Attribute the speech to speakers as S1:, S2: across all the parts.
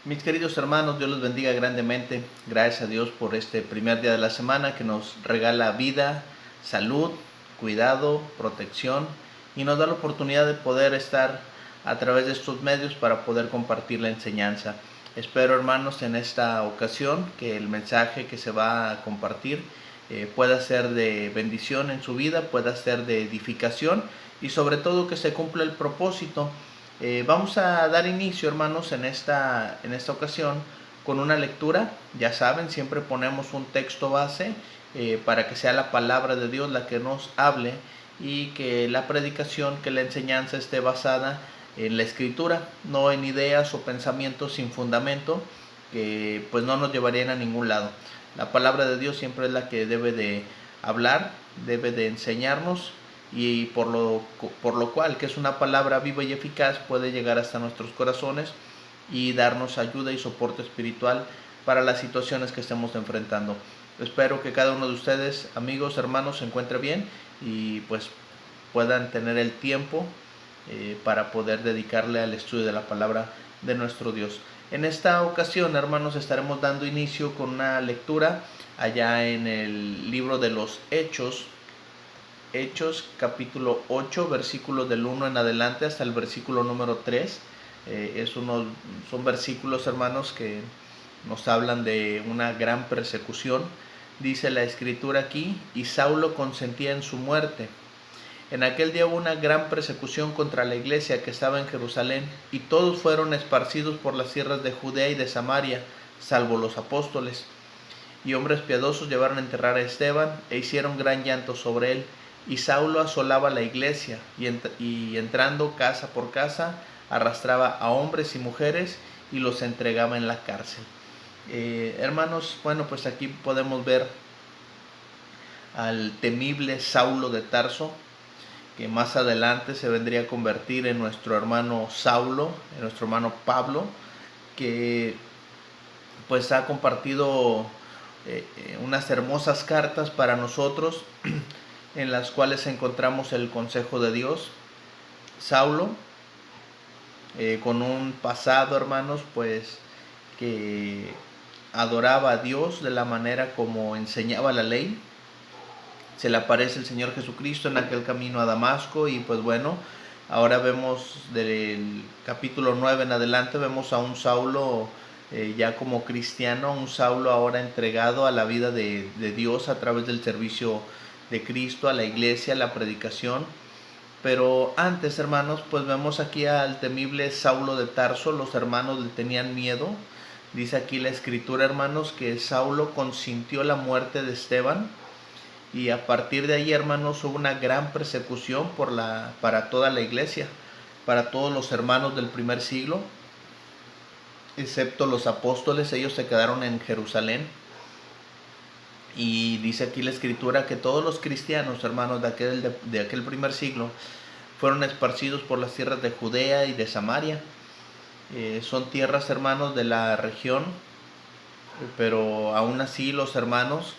S1: Mis queridos hermanos, Dios los bendiga grandemente. Gracias a Dios por este primer día de la semana que nos regala vida, salud, cuidado, protección y nos da la oportunidad de poder estar a través de estos medios para poder compartir la enseñanza. Espero, hermanos, en esta ocasión que el mensaje que se va a compartir pueda ser de bendición en su vida, pueda ser de edificación y sobre todo que se cumpla el propósito. Vamos a dar inicio, hermanos, en esta ocasión con una lectura. Ya saben, siempre ponemos un texto base para que sea la palabra de Dios la que nos hable y que la predicación, que la enseñanza esté basada en la escritura, no en ideas o pensamientos sin fundamento que pues no nos llevarían a ningún lado. La palabra de Dios siempre es la que debe de hablar, debe de enseñarnos y por lo cual, que es una palabra viva y eficaz, puede llegar hasta nuestros corazones y darnos ayuda y soporte espiritual para las situaciones que estemos enfrentando. Espero que cada uno de ustedes, amigos, hermanos, se encuentre bien y pues puedan tener el tiempo para poder dedicarle al estudio de la palabra de nuestro Dios. En esta ocasión, hermanos, estaremos dando inicio con una lectura allá en el libro de los Hechos capítulo 8, versículos del 1 en adelante hasta el versículo número 3. Son versículos, hermanos, que nos hablan de una gran persecución. Dice la escritura aquí: y Saulo consentía en su muerte. En aquel día hubo una gran persecución contra la iglesia que estaba en Jerusalén, y todos fueron esparcidos por las tierras de Judea y de Samaria, salvo los apóstoles. Y hombres piadosos llevaron a enterrar a Esteban, e hicieron gran llanto sobre él. Y Saulo asolaba la iglesia, y entrando casa por casa, arrastraba a hombres y mujeres y los entregaba en la cárcel. Hermanos, bueno, pues aquí podemos ver al temible Saulo de Tarso, que más adelante se vendría a convertir en nuestro hermano Saulo, en nuestro hermano Pablo, que pues ha compartido unas hermosas cartas para nosotros en las cuales encontramos el consejo de Dios. Saulo, con un pasado, hermanos, pues que adoraba a Dios de la manera como enseñaba la ley. Se le aparece el Señor Jesucristo en aquel camino a Damasco y pues bueno, ahora vemos del capítulo 9 en adelante, vemos a un Saulo ya como cristiano, un Saulo ahora entregado a la vida de Dios a través del servicio de Cristo, a la iglesia, a la predicación. Pero antes, hermanos, pues vemos aquí al temible Saulo de Tarso. Los hermanos le tenían miedo. Dice aquí la escritura, hermanos, que Saulo consintió la muerte de Esteban. Y a partir de ahí, hermanos, hubo una gran persecución para toda la iglesia, para todos los hermanos del primer siglo, excepto los apóstoles. Ellos se quedaron en Jerusalén. Y dice aquí la escritura que todos los cristianos, hermanos, de aquel primer siglo, fueron esparcidos por las tierras de Judea y de Samaria. Son tierras, hermanos, de la región, pero aún así los hermanos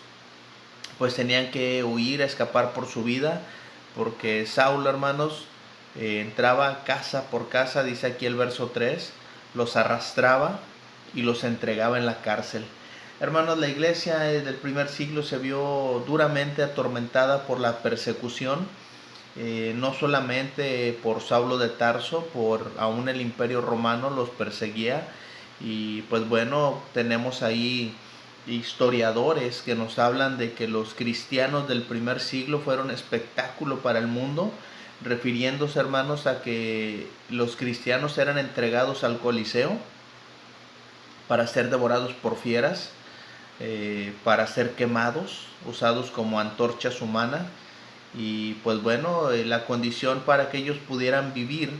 S1: pues tenían que huir, escapar por su vida, porque Saulo, hermanos, entraba casa por casa, dice aquí el verso 3, los arrastraba y los entregaba en la cárcel. Hermanos, la iglesia del primer siglo se vio duramente atormentada por la persecución, no solamente por Saulo de Tarso, por aún el imperio romano los perseguía. Y pues bueno, tenemos ahí historiadores que nos hablan de que los cristianos del primer siglo fueron espectáculo para el mundo, refiriéndose, hermanos, a que los cristianos eran entregados al Coliseo para ser devorados por fieras, para ser quemados, usados como antorchas humanas. Y pues bueno, la condición para que ellos pudieran vivir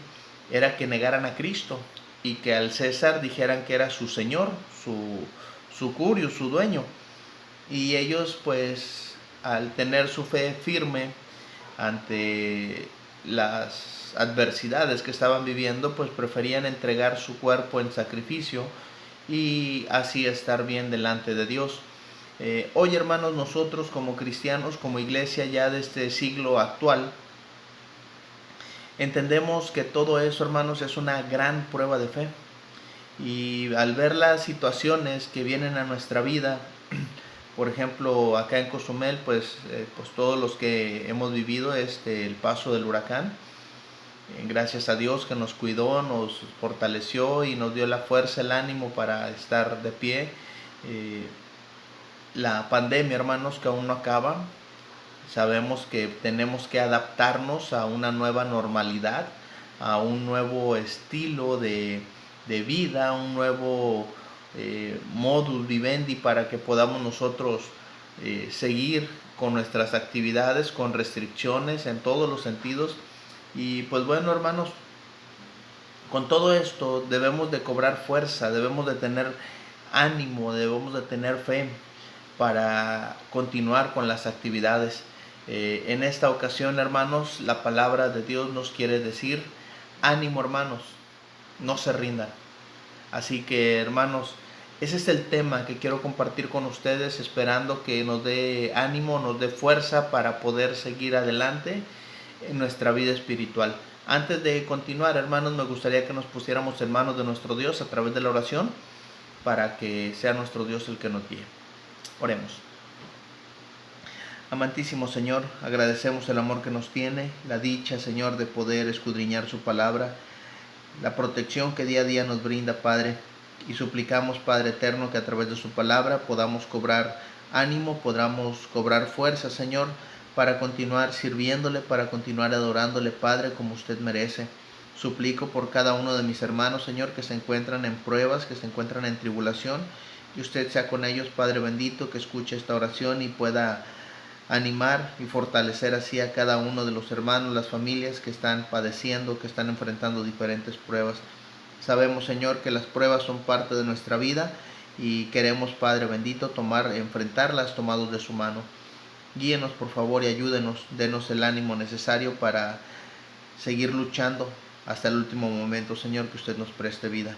S1: era que negaran a Cristo y que al César dijeran que era su señor, su curio, su dueño. Y ellos pues al tener su fe firme ante las adversidades que estaban viviendo, pues preferían entregar su cuerpo en sacrificio y así estar bien delante de Dios. Hoy, hermanos, nosotros como cristianos, como iglesia ya de este siglo actual, entendemos que todo eso, hermanos, es una gran prueba de fe Y al ver las situaciones que vienen a nuestra vida, por ejemplo, acá en Cozumel, pues todos los que hemos vivido el paso del huracán, gracias a Dios que nos cuidó, nos fortaleció y nos dio la fuerza, el ánimo para estar de pie. La pandemia, hermanos, que aún no acaba. Sabemos que tenemos que adaptarnos a una nueva normalidad, a un nuevo estilo de vida, un nuevo modus vivendi para que podamos nosotros seguir con nuestras actividades, con restricciones en todos los sentidos. Y pues bueno, hermanos, con todo esto debemos de cobrar fuerza, debemos de tener ánimo, debemos de tener fe para continuar con las actividades. En esta ocasión, hermanos, la palabra de Dios nos quiere decir: ánimo, hermanos, no se rindan. Así que, hermanos, ese es el tema que quiero compartir con ustedes, esperando que nos dé ánimo, nos dé fuerza para poder seguir adelante en nuestra vida espiritual. Antes de continuar, hermanos, me gustaría que nos pusiéramos en manos de nuestro Dios a través de la oración, para que sea nuestro Dios el que nos guíe. Oremos. Amantísimo Señor, agradecemos el amor que nos tiene, la dicha, Señor, de poder escudriñar su palabra, la protección que día a día nos brinda, Padre, y suplicamos, Padre eterno, que a través de su palabra podamos cobrar ánimo, podamos cobrar fuerza, Señor, para continuar sirviéndole, para continuar adorándole, Padre, como usted merece. Suplico por cada uno de mis hermanos, Señor, que se encuentran en pruebas, que se encuentran en tribulación, que usted sea con ellos, Padre bendito, que escuche esta oración y pueda animar y fortalecer así a cada uno de los hermanos, las familias que están padeciendo, que están enfrentando diferentes pruebas. Sabemos, Señor, que las pruebas son parte de nuestra vida y queremos, Padre bendito, enfrentarlas tomados de su mano. Guíenos, por favor, y ayúdenos, denos el ánimo necesario para seguir luchando hasta el último momento, Señor, que usted nos preste vida.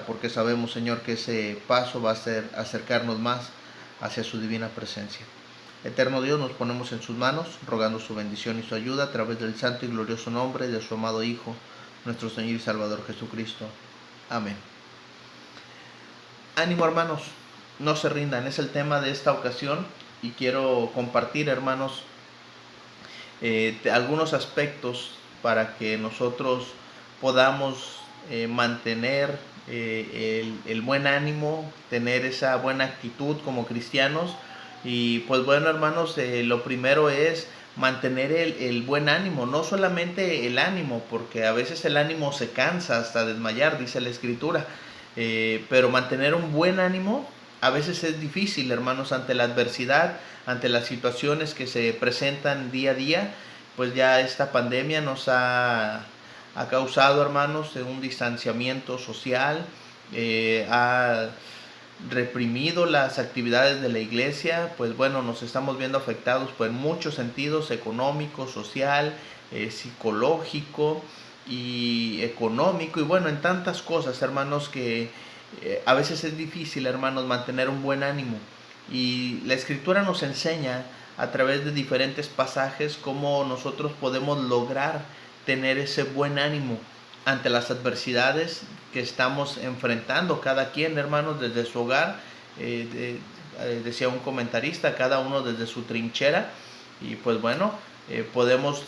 S1: Porque sabemos, Señor, que ese paso va a ser acercarnos más hacia su divina presencia. Eterno Dios, nos ponemos en sus manos, rogando su bendición y su ayuda a través del santo y glorioso nombre de su amado Hijo, nuestro Señor y Salvador Jesucristo. Amén. Ánimo, hermanos, no se rindan, es el tema de esta ocasión y quiero compartir, hermanos, algunos aspectos para que nosotros podamos mantener el buen ánimo, tener esa buena actitud como cristianos. Y pues bueno, hermanos, lo primero es mantener el buen ánimo, no solamente el ánimo, porque a veces el ánimo se cansa hasta desmayar, dice la Escritura, pero mantener un buen ánimo a veces es difícil, hermanos, ante la adversidad, ante las situaciones que se presentan día a día. Pues ya esta pandemia nos ha causado, hermanos, un distanciamiento social, ha reprimido las actividades de la iglesia. Pues bueno, nos estamos viendo afectados pues, en muchos sentidos: económico, social, psicológico y económico, y bueno, en tantas cosas, hermanos, que a veces es difícil, hermanos, mantener un buen ánimo. Y la Escritura nos enseña a través de diferentes pasajes cómo nosotros podemos lograr tener ese buen ánimo ante las adversidades que estamos enfrentando cada quien, hermanos, desde su hogar. Decía un comentarista, cada uno desde su trinchera. Y pues bueno, podemos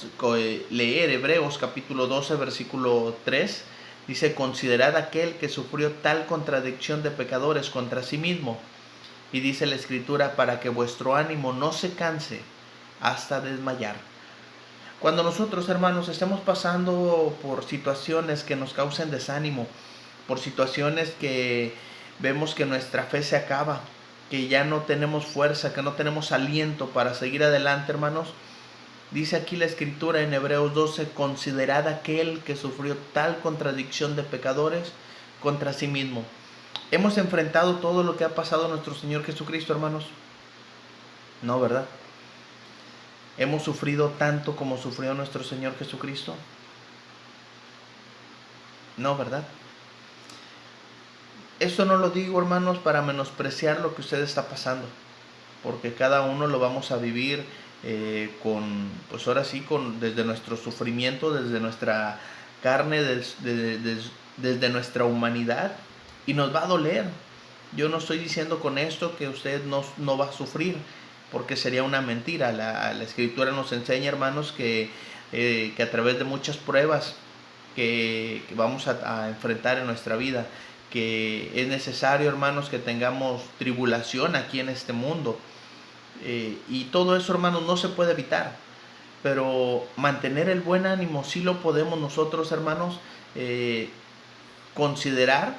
S1: leer Hebreos capítulo 12, versículo 3. Dice: considerad aquel que sufrió tal contradicción de pecadores contra sí mismo. Y dice la Escritura: para que vuestro ánimo no se canse hasta desmayar. Cuando nosotros, hermanos, estemos pasando por situaciones que nos causen desánimo, por situaciones que vemos que nuestra fe se acaba, que ya no tenemos fuerza, que no tenemos aliento para seguir adelante, hermanos, dice aquí la Escritura en Hebreos 12: considerad aquel que sufrió tal contradicción de pecadores contra sí mismo. ¿Hemos enfrentado todo lo que ha pasado a nuestro Señor Jesucristo, hermanos? No, ¿verdad? ¿Hemos sufrido tanto como sufrió nuestro Señor Jesucristo? No, ¿verdad? Esto no lo digo, hermanos, para menospreciar lo que usted está pasando, porque cada uno lo vamos a vivir pues ahora sí, desde nuestro sufrimiento, desde nuestra carne, desde nuestra humanidad. y nos va a doler. Yo no estoy diciendo con esto que usted no va a sufrir, porque sería una mentira. La Escritura nos enseña, hermanos, que a través de muchas pruebas que vamos a enfrentar en nuestra vida, que es necesario, hermanos, que tengamos tribulación aquí en este mundo. Y todo eso, hermanos, no se puede evitar. Pero mantener el buen ánimo sí lo podemos nosotros, hermanos, considerar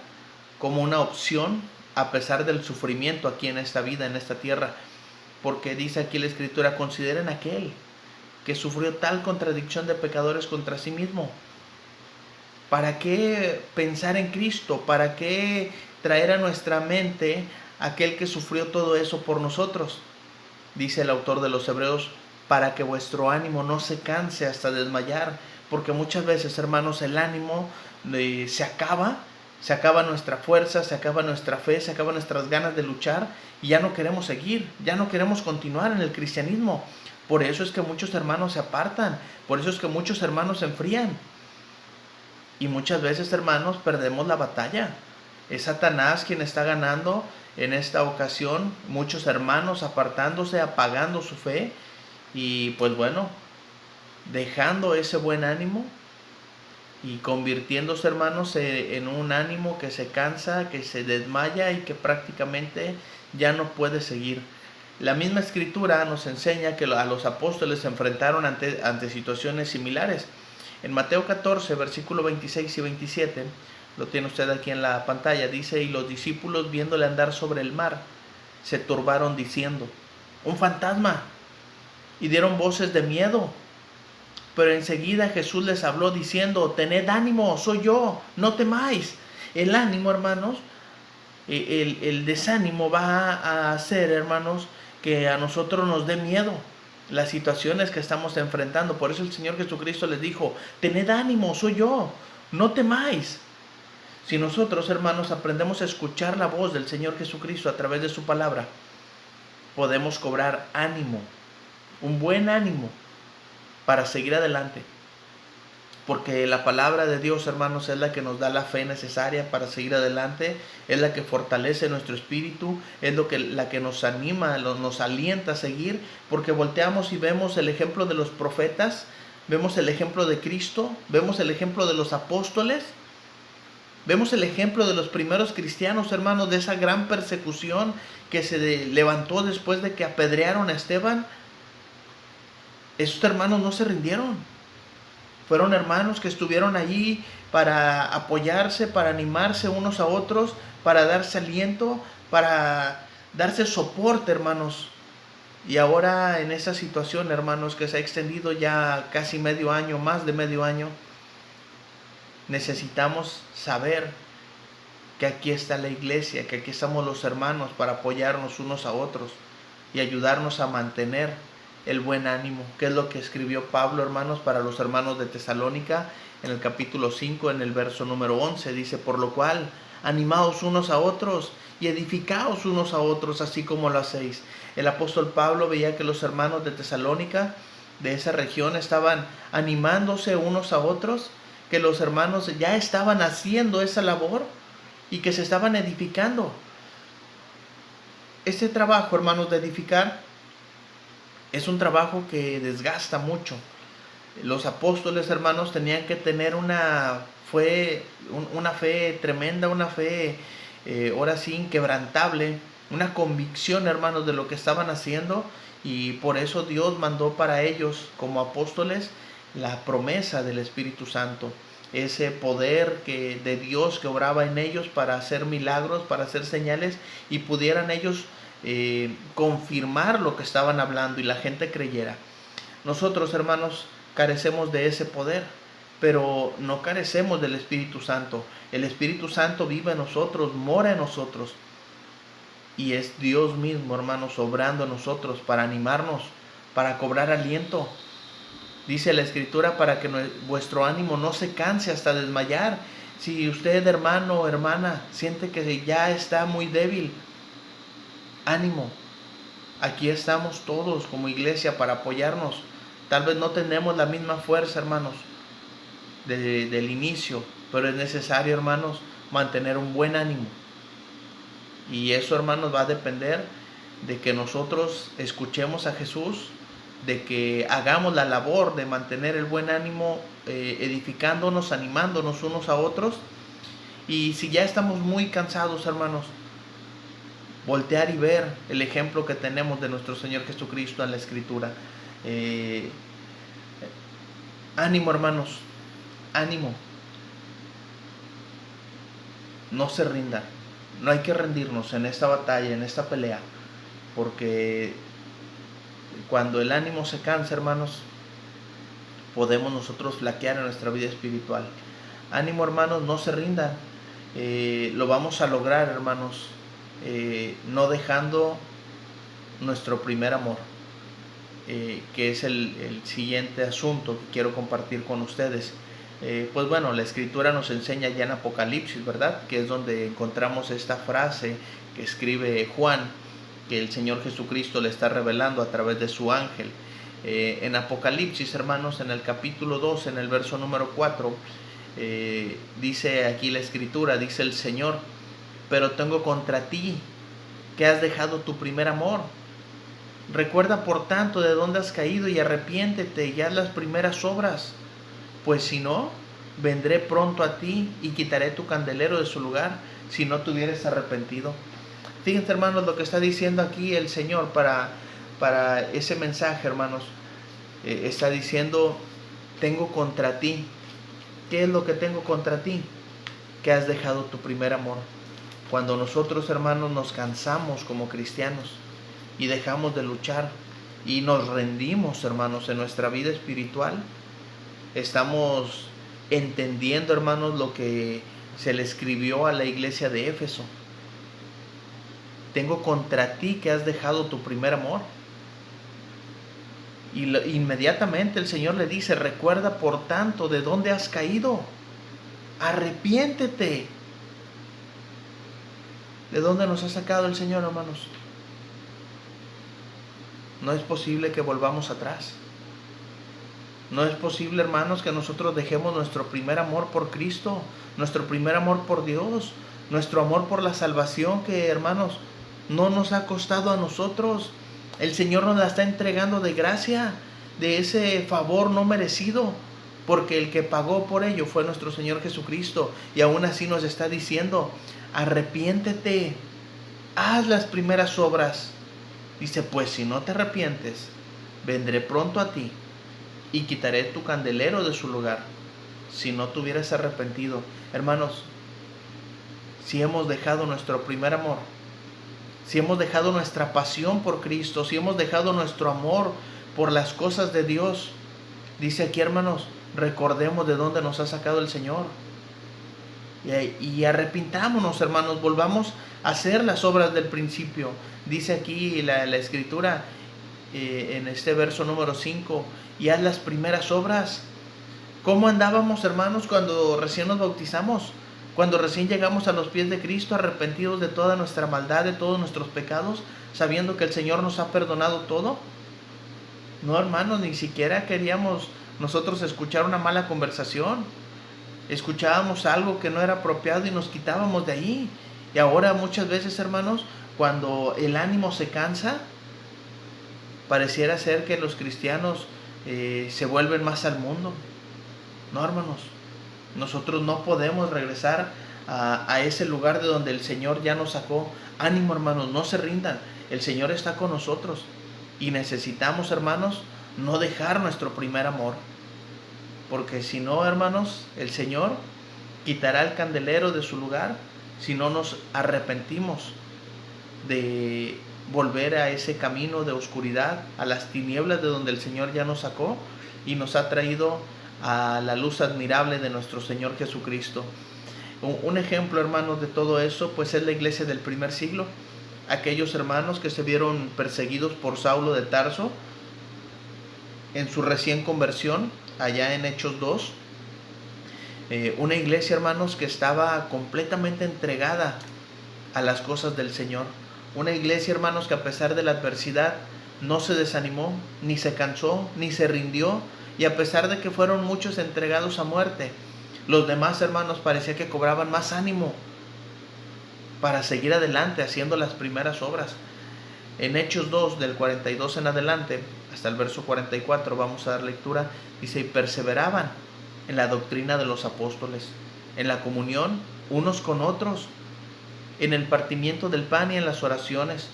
S1: como una opción a pesar del sufrimiento aquí en esta vida, en esta tierra. Porque dice aquí la Escritura, consideren aquel que sufrió tal contradicción de pecadores contra sí mismo. ¿Para qué pensar en Cristo? ¿Para qué traer a nuestra mente aquel que sufrió todo eso por nosotros? Dice el autor de los Hebreos, para que vuestro ánimo no se canse hasta desmayar, porque muchas veces, hermanos, el ánimo se acaba nuestra fuerza, se acaba nuestra fe, se acaban nuestras ganas de luchar y ya no queremos seguir, ya no queremos continuar en el cristianismo. Por eso es que muchos hermanos se apartan, por eso es que muchos hermanos se enfrían. Y muchas veces, hermanos, perdemos la batalla. Es Satanás quien está ganando en esta ocasión, muchos hermanos apartándose, apagando su fe y pues bueno, dejando ese buen ánimo y convirtiéndose, hermanos, en un ánimo que se cansa, que se desmaya y que prácticamente ya no puede seguir. La misma Escritura nos enseña que a los apóstoles se enfrentaron ante situaciones similares. En Mateo 14, versículo 26 y 27, lo tiene usted aquí en la pantalla, dice, y los discípulos viéndole andar sobre el mar, se turbaron diciendo, un fantasma, y dieron voces de miedo. Pero enseguida Jesús les habló diciendo, tened ánimo, soy yo, no temáis. El ánimo, hermanos, el desánimo va a hacer, hermanos, que a nosotros nos dé miedo las situaciones que estamos enfrentando. Por eso el Señor Jesucristo les dijo, tened ánimo, soy yo, no temáis. Si nosotros, hermanos, aprendemos a escuchar la voz del Señor Jesucristo a través de su palabra, podemos cobrar ánimo, un buen ánimo para seguir adelante. Porque la palabra de Dios, hermanos, es la que nos da la fe necesaria para seguir adelante, es la que fortalece nuestro espíritu, es la que nos anima, nos alienta a seguir, porque volteamos y vemos el ejemplo de los profetas, vemos el ejemplo de Cristo, vemos el ejemplo de los apóstoles, vemos el ejemplo de los primeros cristianos, hermanos, de esa gran persecución que se levantó después de que apedrearon a Esteban. Esos hermanos no se rindieron. Fueron hermanos que estuvieron allí para apoyarse, para animarse unos a otros, para darse aliento, para darse soporte, hermanos. Y ahora en esa situación, hermanos, que se ha extendido ya casi medio año, más de medio año, necesitamos saber que aquí está la iglesia, que aquí estamos los hermanos para apoyarnos unos a otros y ayudarnos a mantener el buen ánimo, que es lo que escribió Pablo, hermanos, para los hermanos de Tesalónica, en el capítulo 5, en el verso número 11, dice, por lo cual, animaos unos a otros y edificaos unos a otros, así como lo hacéis. El apóstol Pablo veía que los hermanos de Tesalónica, de esa región, estaban animándose unos a otros, que los hermanos ya estaban haciendo esa labor y que se estaban edificando. Este trabajo, hermanos, de edificar, es un trabajo que desgasta mucho. Los apóstoles, hermanos, tenían que tener una fe tremenda, una fe ahora sí inquebrantable, una convicción, hermanos, de lo que estaban haciendo, y por eso Dios mandó para ellos como apóstoles la promesa del Espíritu Santo, ese poder de Dios que obraba en ellos para hacer milagros, para hacer señales, y pudieran ellos confirmar lo que estaban hablando y la gente creyera. Nosotros, hermanos, carecemos de ese poder, pero no carecemos del Espíritu Santo. El Espíritu Santo vive en nosotros, mora en nosotros, y es Dios mismo, hermanos, obrando en nosotros para animarnos, para cobrar aliento. Dice la Escritura, para que vuestro ánimo no se canse hasta desmayar. Si usted, hermano o hermana, siente que ya está muy débil, ánimo, aquí estamos todos como iglesia para apoyarnos. Tal vez no tenemos la misma fuerza, hermanos, del inicio, pero es necesario, hermanos, mantener un buen ánimo. Y eso, hermanos, va a depender de que nosotros escuchemos a Jesús, de que hagamos la labor de mantener el buen ánimo, edificándonos, animándonos unos a otros. Y si ya estamos muy cansados, hermanos, voltear y ver el ejemplo que tenemos de nuestro Señor Jesucristo en la Escritura. Ánimo, hermanos, ánimo. No se rindan. No hay que rendirnos en esta batalla, en esta pelea, porque cuando el ánimo se cansa, hermanos, podemos nosotros flaquear en nuestra vida espiritual. Ánimo, hermanos, no se rindan. Lo vamos a lograr, hermanos, no dejando nuestro primer amor, que es el siguiente asunto que quiero compartir con ustedes. Pues bueno, la Escritura nos enseña ya en Apocalipsis, ¿verdad? Que es donde encontramos esta frase que escribe Juan, que el Señor Jesucristo le está revelando a través de su ángel. En Apocalipsis, hermanos, en el capítulo 2, en el verso número 4, dice aquí la Escritura, dice el Señor: pero tengo contra ti que has dejado tu primer amor. Recuerda por tanto de dónde has caído y arrepiéntete y haz las primeras obras, pues si no, vendré pronto a ti y quitaré tu candelero de su lugar si no te hubieres arrepentido. Fíjense, hermanos, lo que está diciendo aquí el Señor para ese mensaje, hermanos. Está diciendo: tengo contra ti. ¿Qué es lo que tengo contra ti? Que has dejado tu primer amor. Cuando nosotros, hermanos, nos cansamos como cristianos y dejamos de luchar y nos rendimos, hermanos, en nuestra vida espiritual, estamos entendiendo, hermanos, lo que se le escribió a la iglesia de Éfeso. Tengo contra ti que has dejado tu primer amor. Y inmediatamente el Señor le dice: recuerda por tanto de dónde has caído. Arrepiéntete. ¿De dónde nos ha sacado el Señor, hermanos? No es posible que volvamos atrás. No es posible, hermanos, que nosotros dejemos nuestro primer amor por Cristo, nuestro primer amor por Dios, nuestro amor por la salvación que, hermanos, no nos ha costado a nosotros. El Señor nos la está entregando de gracia, de ese favor no merecido, porque el que pagó por ello fue nuestro Señor Jesucristo. Y aún así nos está diciendo: arrepiéntete, haz las primeras obras. Dice: pues si no te arrepientes, vendré pronto a ti y quitaré tu candelero de su lugar si no te hubieras arrepentido. Hermanos, si hemos dejado nuestro primer amor, si hemos dejado nuestra pasión por Cristo, si hemos dejado nuestro amor por las cosas de Dios, dice aquí, hermanos, recordemos de dónde nos ha sacado el Señor. Y arrepintámonos, hermanos, volvamos a hacer las obras del principio. Dice aquí la Escritura, en este verso número 5, y haz las primeras obras. ¿Cómo andábamos, hermanos, cuando recién nos bautizamos? Cuando recién llegamos a los pies de Cristo, arrepentidos de toda nuestra maldad, de todos nuestros pecados, sabiendo que el Señor nos ha perdonado todo. No, hermanos, ni siquiera queríamos nosotros escuchar una mala conversación. Escuchábamos algo que no era apropiado y nos quitábamos de ahí. Y ahora muchas veces, hermanos, cuando el ánimo se cansa, pareciera ser que los cristianos se vuelven más al mundo. No, hermanos, nosotros no podemos regresar a ese lugar de donde el Señor ya nos sacó. Ánimo, hermanos, no se rindan. El Señor está con nosotros y necesitamos, hermanos, no dejar nuestro primer amor. Porque si no, hermanos, el Señor quitará el candelero de su lugar si no nos arrepentimos de volver a ese camino de oscuridad, a las tinieblas de donde el Señor ya nos sacó y nos ha traído a la luz admirable de nuestro Señor Jesucristo. Un ejemplo, hermanos, de todo eso, pues es la iglesia del primer siglo. Aquellos hermanos que se vieron perseguidos por Saulo de Tarso en su recién conversión, allá en Hechos 2. Una iglesia, hermanos, que estaba completamente entregada a las cosas del Señor. Una iglesia, hermanos, que a pesar de la adversidad no se desanimó, ni se cansó, ni se rindió. Y a pesar de que fueron muchos entregados a muerte, Los demás hermanos parecía que cobraban más ánimo para seguir adelante haciendo las primeras obras. En Hechos 2, del 42 en adelante, hasta el verso 44, vamos a dar lectura, dice: y perseveraban en la doctrina de los apóstoles, en la comunión unos con otros, en el partimiento del pan y en las oraciones.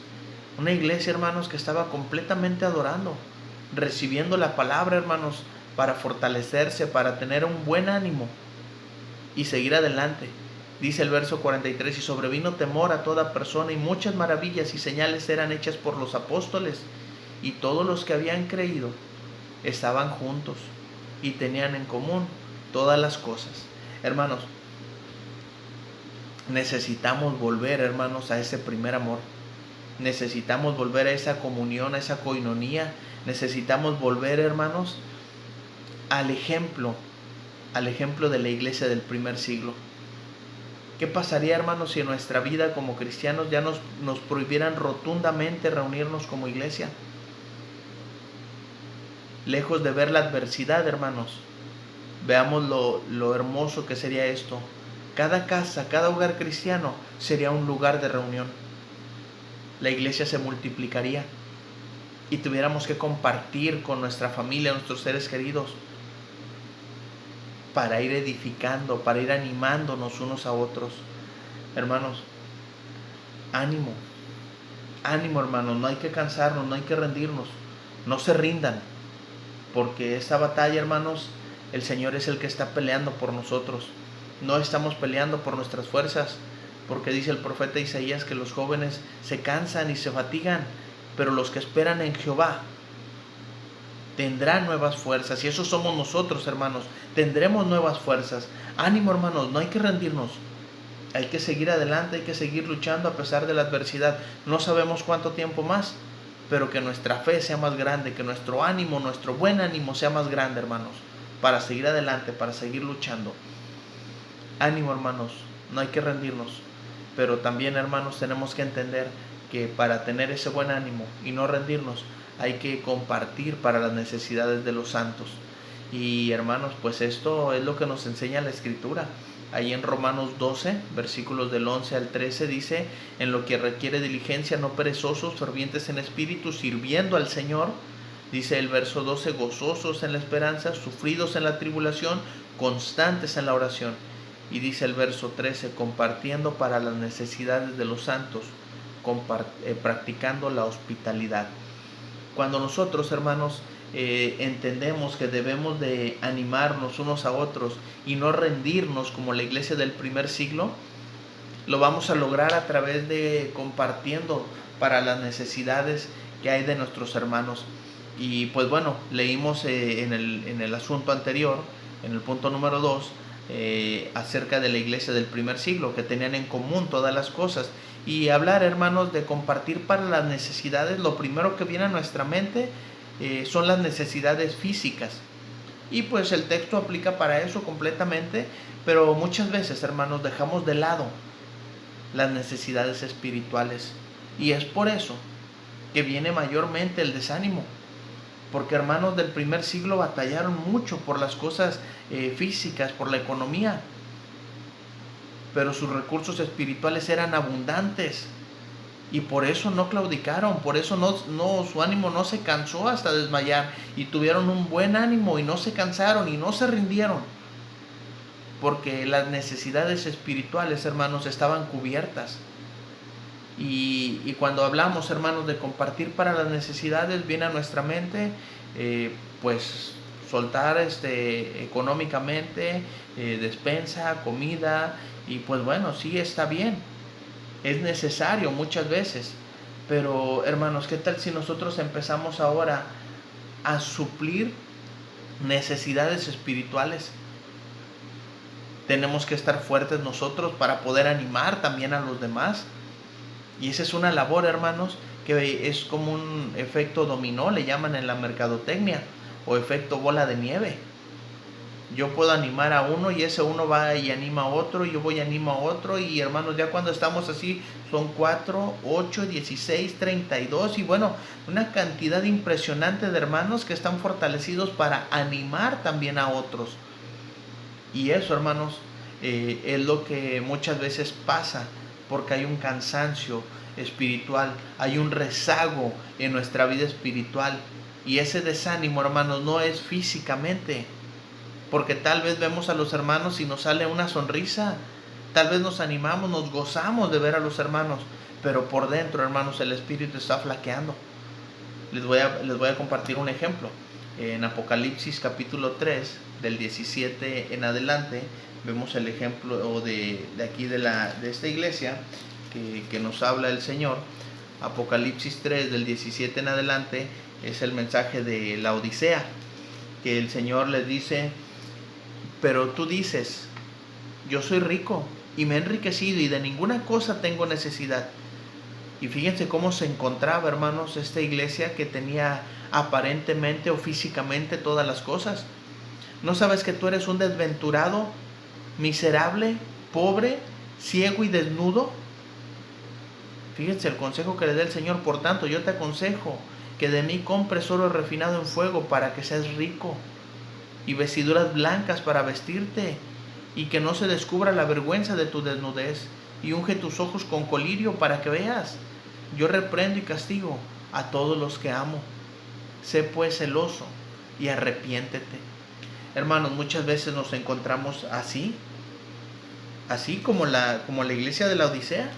S1: Una iglesia, hermanos, que estaba completamente adorando, recibiendo la palabra, hermanos, para fortalecerse, para tener un buen ánimo y seguir adelante. Dice el verso 43: y sobrevino temor a toda persona, y muchas maravillas y señales eran hechas por los apóstoles, y todos los que habían creído estaban juntos y tenían en común todas las cosas. Hermanos, necesitamos volver, hermanos, a ese primer amor. Necesitamos volver a esa comunión, a esa coinonía. Necesitamos volver, hermanos, al ejemplo de la iglesia del primer siglo. ¿Qué pasaría, hermanos, si en nuestra vida como cristianos ya nos prohibieran rotundamente reunirnos como iglesia? Lejos de ver la adversidad, hermanos, veamos lo hermoso que sería esto. Cada casa, cada hogar cristiano sería un lugar de reunión. La iglesia se multiplicaría y tuviéramos que compartir con nuestra familia, nuestros seres queridos, para ir edificando, para ir animándonos unos a otros. Hermanos, ánimo, hermanos, no hay que cansarnos, no hay que rendirnos, no se rindan, porque esa batalla, hermanos, el Señor es el que está peleando por nosotros. No estamos peleando por nuestras fuerzas, porque dice el profeta Isaías que los jóvenes se cansan y se fatigan, pero los que esperan en Jehová tendrán nuevas fuerzas. Y eso somos nosotros, hermanos, tendremos nuevas fuerzas. Ánimo, hermanos, no hay que rendirnos, hay que seguir adelante, hay que seguir luchando a pesar de la adversidad. No sabemos cuánto tiempo más, pero que nuestra fe sea más grande, que nuestro ánimo, nuestro buen ánimo sea más grande, hermanos, para seguir adelante, para seguir luchando. Ánimo, hermanos, no hay que rendirnos, pero también, hermanos, tenemos que entender que para tener ese buen ánimo y no rendirnos, hay que compartir para las necesidades de los santos. Y, hermanos, pues esto es lo que nos enseña la Escritura. Ahí en Romanos 12, versículos del 11 al 13 dice: en lo que requiere diligencia, no perezosos, fervientes en espíritu, sirviendo al Señor. Dice el verso 12: gozosos en la esperanza, sufridos en la tribulación, constantes en la oración. Y dice el verso 13: compartiendo para las necesidades de los santos, practicando la hospitalidad. Cuando nosotros, hermanos, entendemos que debemos de animarnos unos a otros y no rendirnos como la iglesia del primer siglo, lo vamos a lograr a través de compartiendo para las necesidades que hay de nuestros hermanos. Y pues bueno, leímos en el asunto anterior, en el punto número 2, acerca de la iglesia del primer siglo, que tenían en común todas las cosas. Y hablar, hermanos, de compartir para las necesidades, lo primero que viene a nuestra mente son las necesidades físicas. Y pues el texto aplica para eso completamente, pero muchas veces, hermanos, dejamos de lado las necesidades espirituales. Y es por eso que viene mayormente el desánimo. Porque, hermanos, del primer siglo batallaron mucho por las cosas físicas, por la economía, pero sus recursos espirituales eran abundantes y por eso no claudicaron, por eso su ánimo no se cansó hasta desmayar, y tuvieron un buen ánimo y no se cansaron y no se rindieron, porque las necesidades espirituales, hermanos, estaban cubiertas. Y cuando hablamos, hermanos, de compartir para las necesidades, viene a nuestra mente pues soltar económicamente, despensa, comida. Y pues bueno, sí, está bien, es necesario muchas veces, pero, hermanos, ¿qué tal si nosotros empezamos ahora a suplir necesidades espirituales? Tenemos que estar fuertes nosotros para poder animar también a los demás. Y esa es una labor, hermanos, que es como un efecto dominó, le llaman en la mercadotecnia, o efecto bola de nieve. Yo puedo animar a uno y ese uno va y anima a otro, y yo voy y animo a otro, y, hermanos, ya cuando estamos así son 4, 8, 16, 32, y bueno, una cantidad impresionante de hermanos que están fortalecidos para animar también a otros. Y eso, hermanos, es lo que muchas veces pasa, porque hay un cansancio espiritual, hay un rezago en nuestra vida espiritual. Y ese desánimo, hermanos, no es físicamente, porque tal vez vemos a los hermanos y nos sale una sonrisa, tal vez nos animamos, nos gozamos de ver a los hermanos, pero por dentro, hermanos, el espíritu está flaqueando. Les voy a compartir un ejemplo. En Apocalipsis capítulo 3, del 17 en adelante, vemos el ejemplo de aquí de esta iglesia que nos habla el Señor. Apocalipsis 3, del 17 en adelante, es el mensaje de la Odisea, que el Señor les dice: pero tú dices, yo soy rico y me he enriquecido y de ninguna cosa tengo necesidad. Y fíjense cómo se encontraba, hermanos, esta iglesia que tenía aparentemente o físicamente todas las cosas. ¿No sabes que tú eres un desventurado, miserable, pobre, ciego y desnudo? Fíjense el consejo que le da el Señor. Por tanto, yo te aconsejo que de mí compres oro refinado en fuego para que seas rico, y vestiduras blancas para vestirte, y que no se descubra la vergüenza de tu desnudez, y unge tus ojos con colirio para que veas. Yo reprendo y castigo a todos los que amo. Sé pues celoso y arrepiéntete. Hermanos, muchas veces nos encontramos así como la iglesia de la Odisea.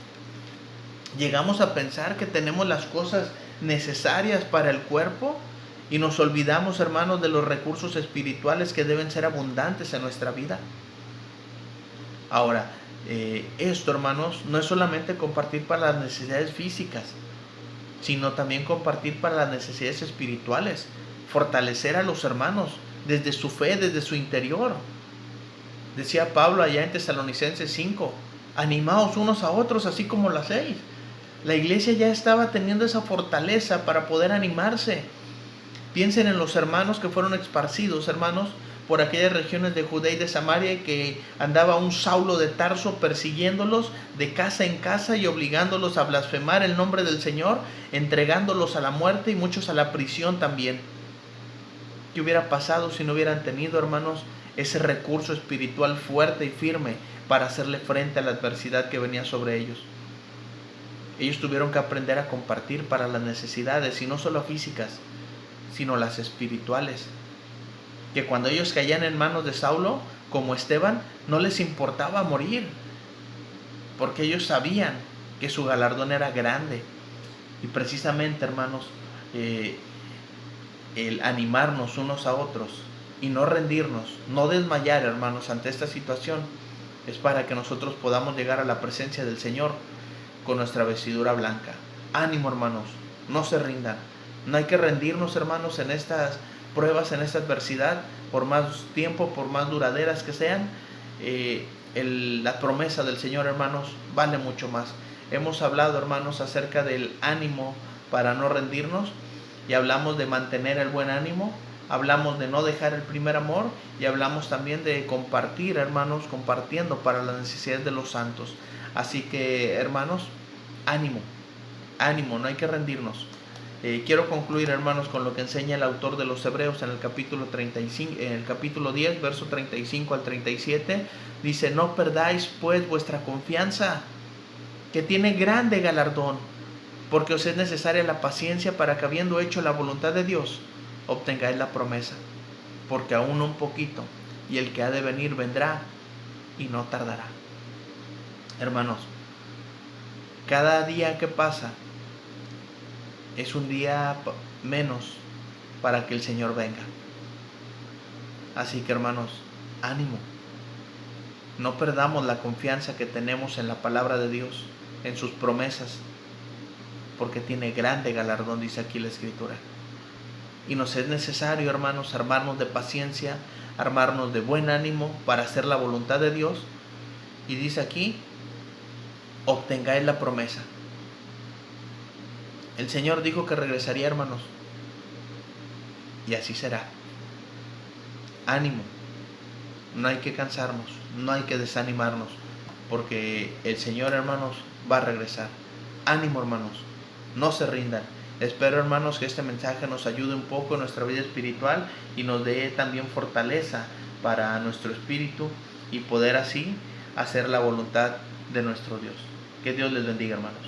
S1: Llegamos a pensar que tenemos las cosas necesarias para el cuerpo y nos olvidamos, hermanos, de los recursos espirituales que deben ser abundantes en nuestra vida. Ahora, esto, hermanos, no es solamente compartir para las necesidades físicas, sino también compartir para las necesidades espirituales, fortalecer a los hermanos desde su fe, desde su interior. Decía Pablo allá en Tesalonicenses 5, animaos unos a otros así como lo hacéis. La iglesia ya estaba teniendo esa fortaleza para poder animarse. Piensen en los hermanos que fueron esparcidos, hermanos, por aquellas regiones de Judea y de Samaria, que andaba un Saulo de Tarso persiguiéndolos de casa en casa y obligándolos a blasfemar el nombre del Señor, entregándolos a la muerte y muchos a la prisión también. ¿Qué hubiera pasado si no hubieran tenido, hermanos, ese recurso espiritual fuerte y firme para hacerle frente a la adversidad que venía sobre ellos? Ellos tuvieron que aprender a compartir para las necesidades, y no solo físicas, sino las espirituales. Que cuando ellos caían en manos de Saulo, como Esteban, no les importaba morir, porque ellos sabían que su galardón era grande. Y precisamente, hermanos, el animarnos unos a otros y no rendirnos, no desmayar, hermanos, ante esta situación, es para que nosotros podamos llegar a la presencia del Señor con nuestra vestidura blanca. Ánimo, hermanos, no se rindan. No hay que rendirnos, hermanos, en estas pruebas, en esta adversidad, por más tiempo, por más duraderas que sean. La promesa del Señor, hermanos, vale mucho más. Hemos hablado, hermanos, acerca del ánimo para no rendirnos, y hablamos de mantener el buen ánimo, hablamos de no dejar el primer amor, y hablamos también de compartir, hermanos, compartiendo para las necesidades de los santos. Así que, hermanos, ánimo, ánimo, no hay que rendirnos. Quiero concluir, hermanos, con lo que enseña el autor de los Hebreos en el capítulo 35, en el capítulo 10, verso 35 al 37. Dice: no perdáis pues vuestra confianza, que tiene grande galardón, porque os es necesaria la paciencia, para que, habiendo hecho la voluntad de Dios, obtengáis la promesa. Porque aún un poquito, y el que ha de venir vendrá, y no tardará. Hermanos, cada día que pasa es un día menos para que el Señor venga. Así que, hermanos, ánimo. No perdamos la confianza que tenemos en la palabra de Dios, en sus promesas, porque tiene grande galardón, dice aquí la Escritura. Y nos es necesario, hermanos, armarnos de paciencia, armarnos de buen ánimo para hacer la voluntad de Dios. Y dice aquí: obtengáis la promesa. El Señor dijo que regresaría, hermanos, y así será. Ánimo, no hay que cansarnos, no hay que desanimarnos, porque el Señor, hermanos, va a regresar. Ánimo, hermanos, no se rindan. Espero, hermanos, que este mensaje nos ayude un poco en nuestra vida espiritual y nos dé también fortaleza para nuestro espíritu y poder así hacer la voluntad de nuestro Dios. Que Dios les bendiga, hermanos.